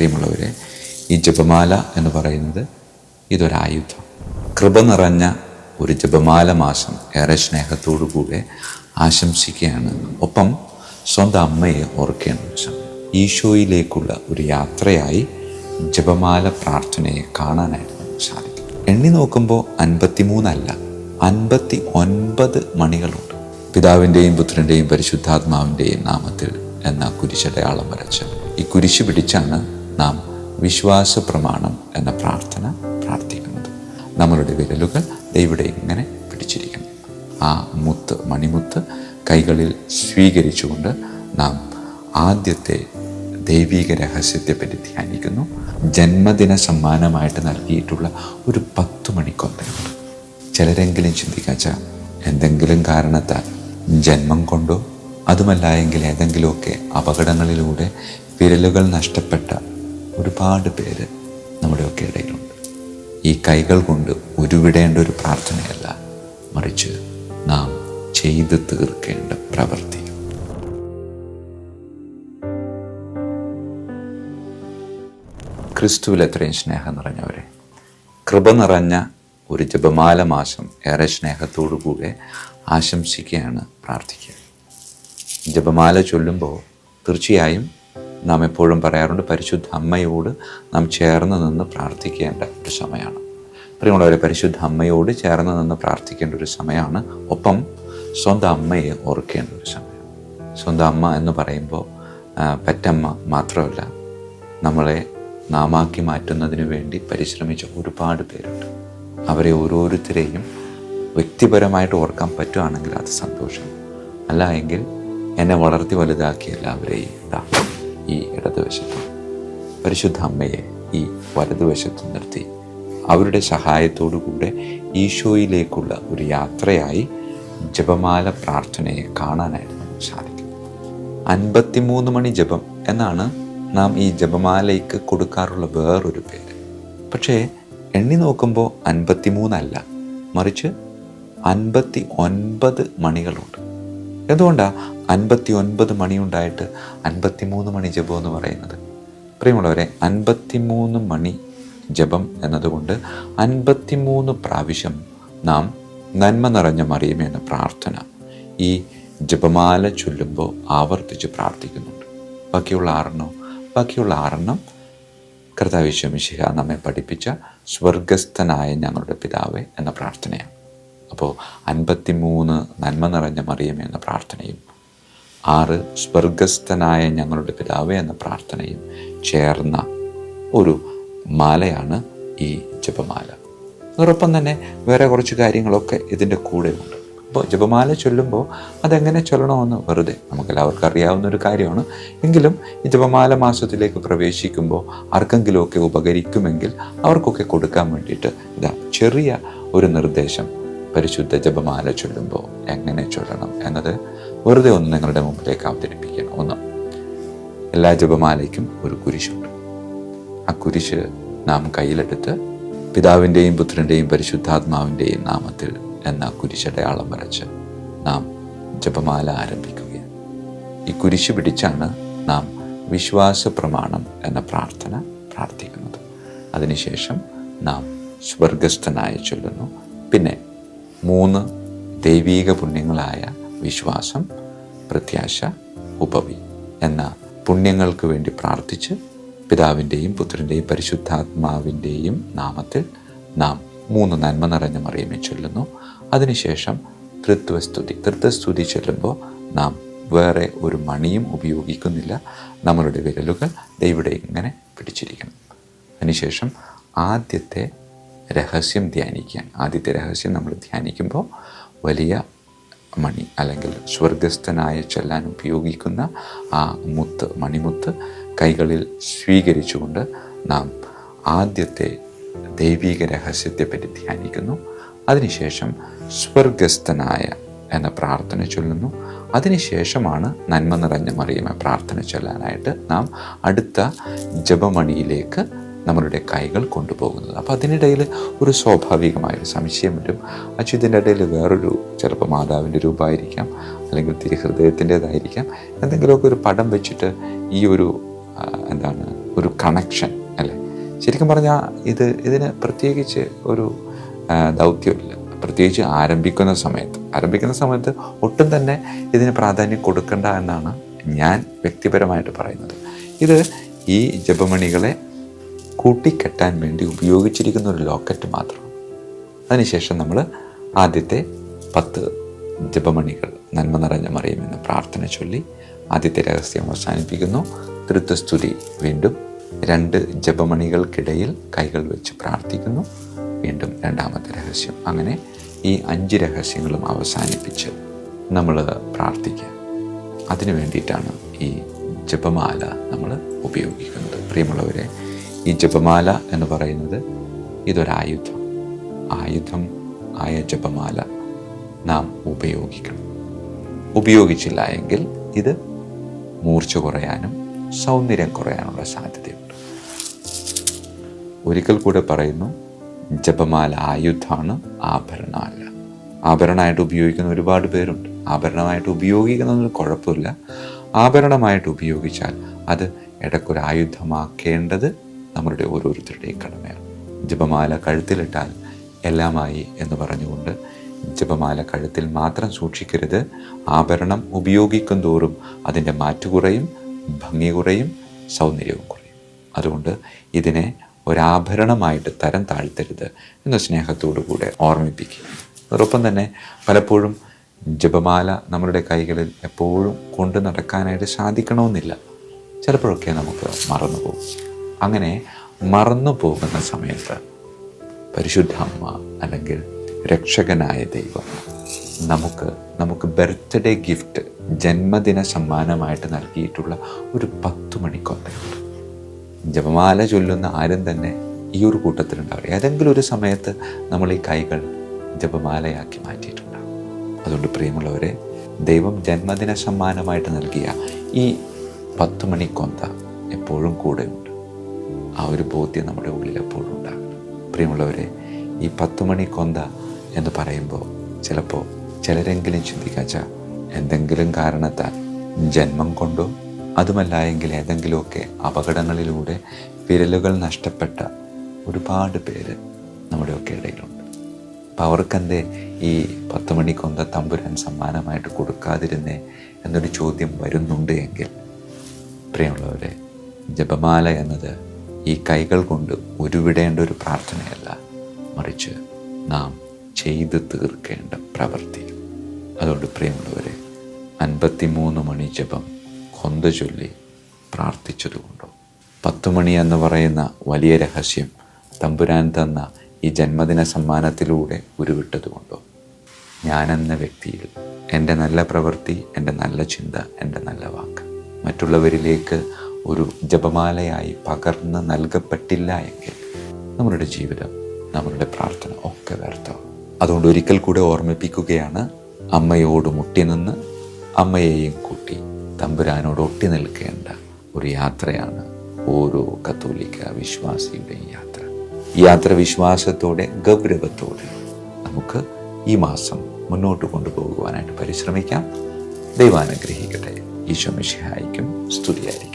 പ്രിയമുള്ളവരെ, ഈ ജപമാല എന്ന് പറയുന്നത് ഇതൊരായുധം. കൃപ നിറഞ്ഞ ഒരു ജപമാല മാസം ഏറെ സ്നേഹത്തോടു കൂടെ ആശംസിക്കുകയാണ്. ഒപ്പം സ്വന്തം അമ്മയെ ഓർക്കേണ്ട ഒരു സമയം. ഈശോയിലേക്കുള്ള ഒരു യാത്രയായി ജപമാല പ്രാർത്ഥനയെ കാണാനായിട്ട് നമുക്ക് സാധിക്കും. എണ്ണി നോക്കുമ്പോൾ 53 അല്ല, 59 മണികളുണ്ട്. പിതാവിൻ്റെയും പുത്രൻ്റെയും പരിശുദ്ധാത്മാവിൻ്റെയും നാമത്തിൽ എന്ന കുരിശടയാളം വരച്ച് ഈ കുരിശ് പിടിച്ചാണ് നാം വിശ്വാസ പ്രമാണം എന്ന പ്രാർത്ഥന പ്രാർത്ഥിക്കുന്നത്. നമ്മളുടെ വിരലുകൾ ഇവിടെ ഇങ്ങനെ പിടിച്ചിരിക്കണം. ആ മുത്ത്, മണിമുത്ത് കൈകളിൽ സ്വീകരിച്ചുകൊണ്ട് നാം ആദ്യത്തെ ദൈവിക രഹസ്യത്തെപ്പറ്റി ധ്യാനിക്കുന്നു. ജന്മദിന സമ്മാനമായിട്ട് നൽകിയിട്ടുള്ള ഒരു 10 മണിക്കൊന്തയുണ്ട്. ചിലരെങ്കിലും ചിന്തിക്കാച്ച എന്തെങ്കിലും കാരണത്താൽ ജന്മം കൊണ്ടോ അതുമല്ല എങ്കിൽ ഏതെങ്കിലുമൊക്കെ അപകടങ്ങളിലൂടെ വിരലുകൾ നഷ്ടപ്പെട്ട ഒരുപാട് പേര് നമ്മുടെയൊക്കെ ഇടയിലുണ്ട്. ഈ കൈകൾ കൊണ്ട് ഉരുവിടേണ്ട ഒരു പ്രാർത്ഥനയല്ല, മറിച്ച് നാം ചെയ്തു തീർക്കേണ്ട പ്രവൃത്തി. ക്രിസ്തുവിൽ എത്രയും സ്നേഹം നിറഞ്ഞവരെ, കൃപ നിറഞ്ഞ ഒരു ജപമാല മാസം ഏറെ സ്നേഹത്തോടു കൂടെ ആശംസിക്കുകയാണ്, പ്രാർത്ഥിക്കുക. ജപമാല ചൊല്ലുമ്പോൾ തീർച്ചയായും നാം എപ്പോഴും പറയാറുണ്ട്, പരിശുദ്ധ അമ്മയോട് നാം ചേർന്ന് നിന്ന് പ്രാർത്ഥിക്കേണ്ട ഒരു സമയമാണ്. പ്രിയമുള്ളവരെ, പരിശുദ്ധ അമ്മയോട് ചേർന്ന് നിന്ന് പ്രാർത്ഥിക്കേണ്ട ഒരു സമയമാണ്. ഒപ്പം സ്വന്തം അമ്മയെ ഓർക്കേണ്ട ഒരു സമയം. സ്വന്തം അമ്മ എന്ന് പറയുമ്പോൾ പെറ്റമ്മ മാത്രമല്ല, നമ്മളെ നാമാക്കി മാറ്റുന്നതിന് വേണ്ടി പരിശ്രമിച്ച ഒരുപാട് പേരുണ്ട്. അവരെ ഓരോരുത്തരെയും വ്യക്തിപരമായിട്ട് ഓർക്കാൻ പറ്റുകയാണെങ്കിൽ അത് സന്തോഷം. അല്ല എങ്കിൽ എന്നെ വളർത്തി വലുതാക്കിയ എല്ലാവരെയും ഈ ഇടതുവശത്തും പരിശുദ്ധ അമ്മയെ ഈ വലതുവശത്തും നിർത്തി അവരുടെ സഹായത്തോടു കൂടെ ഈശോയിലേക്കുള്ള ഒരു യാത്രയായി ജപമാല പ്രാർത്ഥനയെ കാണാനായിട്ട് നമുക്ക് സാധിക്കും. 53 മണി ജപം എന്നാണ് നാം ഈ ജപമാലയ്ക്ക് കൊടുക്കാറുള്ള വേറൊരു പേര്. പക്ഷേ എണ്ണി നോക്കുമ്പോൾ 53 അല്ല, മറിച്ച് 59 മണികളുണ്ട്. എന്തുകൊണ്ടാണ് 59 മണിയുണ്ടായിട്ട് 53 മണി ജപം എന്ന് പറയുന്നത്? പ്രിയമുള്ളവരെ, 53 മണി ജപം എന്നതുകൊണ്ട് 53 പ്രാവശ്യം നാം നന്മ നിറഞ്ഞ മറിയമേ എന്ന പ്രാർത്ഥന ഈ ജപമാല ചൊല്ലുമ്പോൾ ആവർത്തിച്ച് പ്രാർത്ഥിക്കുന്നുണ്ട്. ബാക്കിയുള്ള 6 കർത്താവ് യേശു മിശിഹ നമ്മെ പഠിപ്പിച്ച സ്വർഗസ്ഥനായ ഞങ്ങളുടെ പിതാവേ എന്ന പ്രാർത്ഥനയാണ്. അപ്പോൾ 53 നന്മ നിറഞ്ഞ മറിയമേ എന്ന പ്രാർത്ഥനയും 6 സ്വർഗസ്ഥനായ ഞങ്ങളുടെ പിതാവേ എന്ന പ്രാർത്ഥനയും ചേർന്ന ഒരു മാലയാണ് ഈ ജപമാല. അതോടൊപ്പം തന്നെ വേറെ കുറച്ച് കാര്യങ്ങളൊക്കെ ഇതിൻ്റെ കൂടെ ഉണ്ട്. അപ്പോൾ ജപമാല ചൊല്ലുമ്പോൾ അതെങ്ങനെ ചൊല്ലണമെന്ന് വെറുതെ നമുക്കെല്ലാവർക്കും അറിയാവുന്ന ഒരു കാര്യമാണ്. എങ്കിലും ഈ ജപമാല മാസത്തിലേക്ക് പ്രവേശിക്കുമ്പോൾ ആർക്കെങ്കിലുമൊക്കെ ഉപകരിക്കുമെങ്കിൽ അവർക്കൊക്കെ കൊടുക്കാൻ വേണ്ടിയിട്ട് ചെറിയ ഒരു നിർദ്ദേശം, പരിശുദ്ധ ജപമാല ചൊല്ലുമ്പോൾ എങ്ങനെ ചൊല്ലണം എന്നത് വെറുതെ ഒന്ന് നിങ്ങളുടെ മുമ്പിലേക്ക് അവതരിപ്പിക്കണം. ഒന്ന്, എല്ലാ ജപമാലയ്ക്കും ഒരു കുരിശുണ്ട്. ആ കുരിശ് നാം കയ്യിലെടുത്ത് പിതാവിൻ്റെയും പുത്രൻ്റെയും പരിശുദ്ധാത്മാവിൻ്റെയും നാമത്തിൽ എന്ന കുരിശടയാളം വരച്ച് നാം ജപമാല ആരംഭിക്കുകയാണ്. ഈ കുരിശ് പിടിച്ചാണ് നാം വിശ്വാസ പ്രമാണം എന്ന പ്രാർത്ഥന പ്രാർത്ഥിക്കുന്നത്. അതിനുശേഷം നാം സ്വർഗസ്ഥനായി ചൊല്ലുന്നു. പിന്നെ 3 ദൈവീക പുണ്യങ്ങളായ വിശ്വാസം, പ്രത്യാശ, ഉപവി എന്ന പുണ്യങ്ങൾക്ക് വേണ്ടി പ്രാർത്ഥിച്ച് പിതാവിൻ്റെയും പുത്രൻ്റെയും പരിശുദ്ധാത്മാവിൻ്റെയും നാമത്തിൽ നാം 3 നന്മ നിറഞ്ഞ മറിയമേ ചൊല്ലുന്നു. അതിനുശേഷം തൃത്വസ്തുതി ചൊല്ലുമ്പോൾ നാം വേറെ ഒരു മണിയും ഉപയോഗിക്കുന്നില്ല. നമ്മളുടെ വിരലുകൾ ഇവിടെ ഇങ്ങനെ പിടിച്ചിരിക്കണം. അതിനുശേഷം ആദ്യത്തെ രഹസ്യം ധ്യാനിക്കാൻ. ആദ്യത്തെ രഹസ്യം നമ്മൾ ധ്യാനിക്കുമ്പോൾ വലിയ മണി അല്ലെങ്കിൽ സ്വർഗസ്ഥനായ ചൊല്ലാൻ ഉപയോഗിക്കുന്ന ആ മുത്ത്, മണിമുത്ത് കൈകളിൽ സ്വീകരിച്ചുകൊണ്ട് നാം ആദ്യത്തെ ദൈവിക രഹസ്യത്തെപ്പറ്റി ധ്യാനിക്കുന്നു. അതിനുശേഷം സ്വർഗസ്ഥനായ എന്ന പ്രാർത്ഥന ചൊല്ലുന്നു. അതിനുശേഷമാണ് നന്മ നിറഞ്ഞ മറിയമേ പ്രാർത്ഥന ചൊല്ലാനായിട്ട് നാം അടുത്ത ജപമണിയിലേക്ക് നമ്മളുടെ കൈകൾ കൊണ്ടുപോകുന്നത്. അപ്പോൾ അതിനിടയിൽ ഒരു സ്വാഭാവികമായൊരു സംശയം വരും. ഇതിൻ്റെ ഇടയിൽ വേറൊരു ചിലപ്പോൾ മാതാവിൻ്റെ രൂപമായിരിക്കാം, അല്ലെങ്കിൽ തിരുഹൃദയത്തിൻ്റെതായിരിക്കാം, എന്തെങ്കിലുമൊക്കെ ഒരു പടം വെച്ചിട്ട് ഈ ഒരു ഒരു കണക്ഷൻ അല്ലേ. ശരിക്കും പറഞ്ഞാൽ ഇതിന് പ്രത്യേകിച്ച് ഒരു ദൗത്യമില്ല. പ്രത്യേകിച്ച് ആരംഭിക്കുന്ന സമയത്ത് ഒട്ടും തന്നെ ഇതിന് പ്രാധാന്യം കൊടുക്കണ്ട എന്നാണ് ഞാൻ വ്യക്തിപരമായിട്ട് പറയുന്നത്. ഇത് ഈ ജപമണികളെ കൂട്ടിക്കെട്ടാൻ വേണ്ടി ഉപയോഗിച്ചിരിക്കുന്ന ഒരു ലോക്കറ്റ് മാത്രമാണ്. അതിനുശേഷം നമ്മൾ ആദ്യത്തെ 10 ജപമണികൾ നന്മ നിറഞ്ഞ മറിയുമെന്ന് പ്രാർത്ഥന ചൊല്ലി ആദ്യത്തെ രഹസ്യം അവസാനിപ്പിക്കുന്നു. തൃത്വസ്തുതി വീണ്ടും 2 ജപമണികൾക്കിടയിൽ കൈകൾ വെച്ച് പ്രാർത്ഥിക്കുന്നു. വീണ്ടും രണ്ടാമത്തെ രഹസ്യം. അങ്ങനെ ഈ 5 രഹസ്യങ്ങളും അവസാനിപ്പിച്ച് നമ്മൾ പ്രാർത്ഥിക്കുക. അതിനു വേണ്ടിയിട്ടാണ് ഈ ജപമാല നമ്മൾ ഉപയോഗിക്കുന്നത്. പ്രിയമുള്ളവരെ, ഈ ജപമാല എന്ന് പറയുന്നത് ഇതൊരായുധം. ആയുധം ആയ ജപമാല നാം ഉപയോഗിക്കണം. ഉപയോഗിച്ചില്ല എങ്കിൽ ഇത് മൂർച്ച കുറയാനും സൗന്ദര്യം കുറയാനുള്ള സാധ്യതയുണ്ട്. ഒരിക്കൽ കൂടെ പറയുന്നു, ജപമാല ആയുധമാണ്, ആഭരണമല്ല. ആഭരണമായിട്ട് ഉപയോഗിക്കുന്ന ഒരുപാട് പേരുണ്ട്. ആഭരണമായിട്ട് ഉപയോഗിക്കുന്നതിന് കുഴപ്പമില്ല. ആഭരണമായിട്ട് ഉപയോഗിച്ചാൽ അത് ഇടയ്ക്കൊരു ആയുധമാക്കേണ്ടത് നമ്മളുടെ ഓരോരുത്തരുടെയും കടമയാണ്. ജപമാല കഴുത്തിലിട്ടാൽ എല്ലാമായി എന്ന് പറഞ്ഞുകൊണ്ട് ജപമാല കഴുത്തിൽ മാത്രം സൂക്ഷിക്കരുത്. ആഭരണം ഉപയോഗിക്കും തോറും അതിൻ്റെ മാറ്റു കുറയും, ഭംഗി കുറയും, സൗന്ദര്യവും കുറയും. അതുകൊണ്ട് ഇതിനെ ഒരാഭരണമായിട്ട് തരം താഴ്ത്തരുത് എന്ന സ്നേഹത്തോടു കൂടെ ഓർമ്മിപ്പിക്കുക. അതോടൊപ്പം തന്നെ പലപ്പോഴും ജപമാല നമ്മളുടെ കൈകളിൽ എപ്പോഴും കൊണ്ടു നടക്കാനായിട്ട് സാധിക്കണമെന്നില്ല. ചിലപ്പോഴൊക്കെ നമുക്ക് മറന്നുപോകും. അങ്ങനെ മറന്നു പോകുന്ന സമയത്ത് പരിശുദ്ധ അമ്മ അല്ലെങ്കിൽ രക്ഷകനായ ദൈവം നമുക്ക് ബർത്ത്ഡേ ഗിഫ്റ്റ്, ജന്മദിന സമ്മാനമായിട്ട് നൽകിയിട്ടുള്ള ഒരു 10 മണിക്കൊന്തയുണ്ട്. ജപമാല ചൊല്ലുന്ന ആരും തന്നെ ഈ ഒരു കൂട്ടത്തിലുണ്ടാവും. ഏതെങ്കിലും ഒരു സമയത്ത് നമ്മൾ ഈ കൈകൾ ജപമാലയാക്കി മാറ്റിയിട്ടുണ്ടാകും. അതുകൊണ്ട് പ്രിയമുള്ളവരെ, ദൈവം ജന്മദിന സമ്മാനമായിട്ട് നൽകിയ ഈ 10 മണിക്കൊന്ത എപ്പോഴും കൂടെയുണ്ട്. ആ ഒരു ബോധ്യം നമ്മുടെ ഉള്ളിൽ എപ്പോഴും ഉണ്ടാകണം. പ്രിയമുള്ളവരെ, ഈ 10 മണിക്കൊന്ത എന്ന് പറയുമ്പോൾ ചിലപ്പോൾ ചിലരെങ്കിലും ചിന്തിക്കാച്ച എന്തെങ്കിലും കാരണത്താൽ ജന്മം കൊണ്ടോ അതുമല്ല എങ്കിൽ ഏതെങ്കിലുമൊക്കെ അപകടങ്ങളിലൂടെ വിരലുകൾ നഷ്ടപ്പെട്ട ഒരുപാട് പേര് നമ്മുടെയൊക്കെ ഇടയിലുണ്ട്. അപ്പം അവർക്കെന്തേ ഈ 10 മണിക്കൊന്ത തമ്പുരാൻ സമ്മാനമായിട്ട് കൊടുക്കാതിരുന്നേ എന്നൊരു ചോദ്യം വരുന്നുണ്ട് എങ്കിൽ, പ്രിയമുള്ളവരെ, ജപമാല എന്നത് ഈ കൈകൾ കൊണ്ട് ഉരുവിടേണ്ട ഒരു പ്രാർത്ഥനയല്ല, മറിച്ച് നാം ചെയ്തു തീർക്കേണ്ട പ്രവൃത്തി. അതുകൊണ്ട് പ്രിയമുള്ളവരെ, 53 മണി ജപം കൊന്ത ചൊല്ലി പ്രാർത്ഥിച്ചതുകൊണ്ടോ, 10 മണി എന്ന് പറയുന്ന വലിയ രഹസ്യം തമ്പുരാൻ തന്ന ഈ ജന്മദിന സമ്മാനത്തിലൂടെ ഉരുവിട്ടതുകൊണ്ടോ, ഞാനെന്ന വ്യക്തിയിൽ എൻ്റെ നല്ല പ്രവൃത്തി, എൻ്റെ നല്ല ചിന്ത, എൻ്റെ നല്ല വാക്ക് മറ്റുള്ളവരിലേക്ക് ഒരു ജപമാലയായി പകർന്ന് നൽകപ്പെട്ടില്ല എങ്കിൽ നമ്മളുടെ ജീവിതം, നമ്മളുടെ പ്രാർത്ഥന ഒക്കെ വ്യർത്ഥമാവും. അതുകൊണ്ട് ഒരിക്കൽ കൂടെ ഓർമ്മിപ്പിക്കുകയാണ്, അമ്മയോട് മുട്ടി നിന്ന് അമ്മയെയും കൂട്ടി തമ്പുരാനോട് ഒട്ടി നിൽക്കേണ്ട ഒരു യാത്രയാണ് ഓരോ കത്തോലിക്ക വിശ്വാസിയുടെയും യാത്ര. ഈ യാത്ര വിശ്വാസത്തോടെ, ഗൗരവത്തോടെ നമുക്ക് ഈ മാസം മുന്നോട്ട് കൊണ്ടുപോകുവാനായിട്ട് പരിശ്രമിക്കാം. ദൈവം അനുഗ്രഹിക്കട്ടെ. ഈശോ മിശിഹായ്ക്കും സ്തുതിയായിരിക്കും.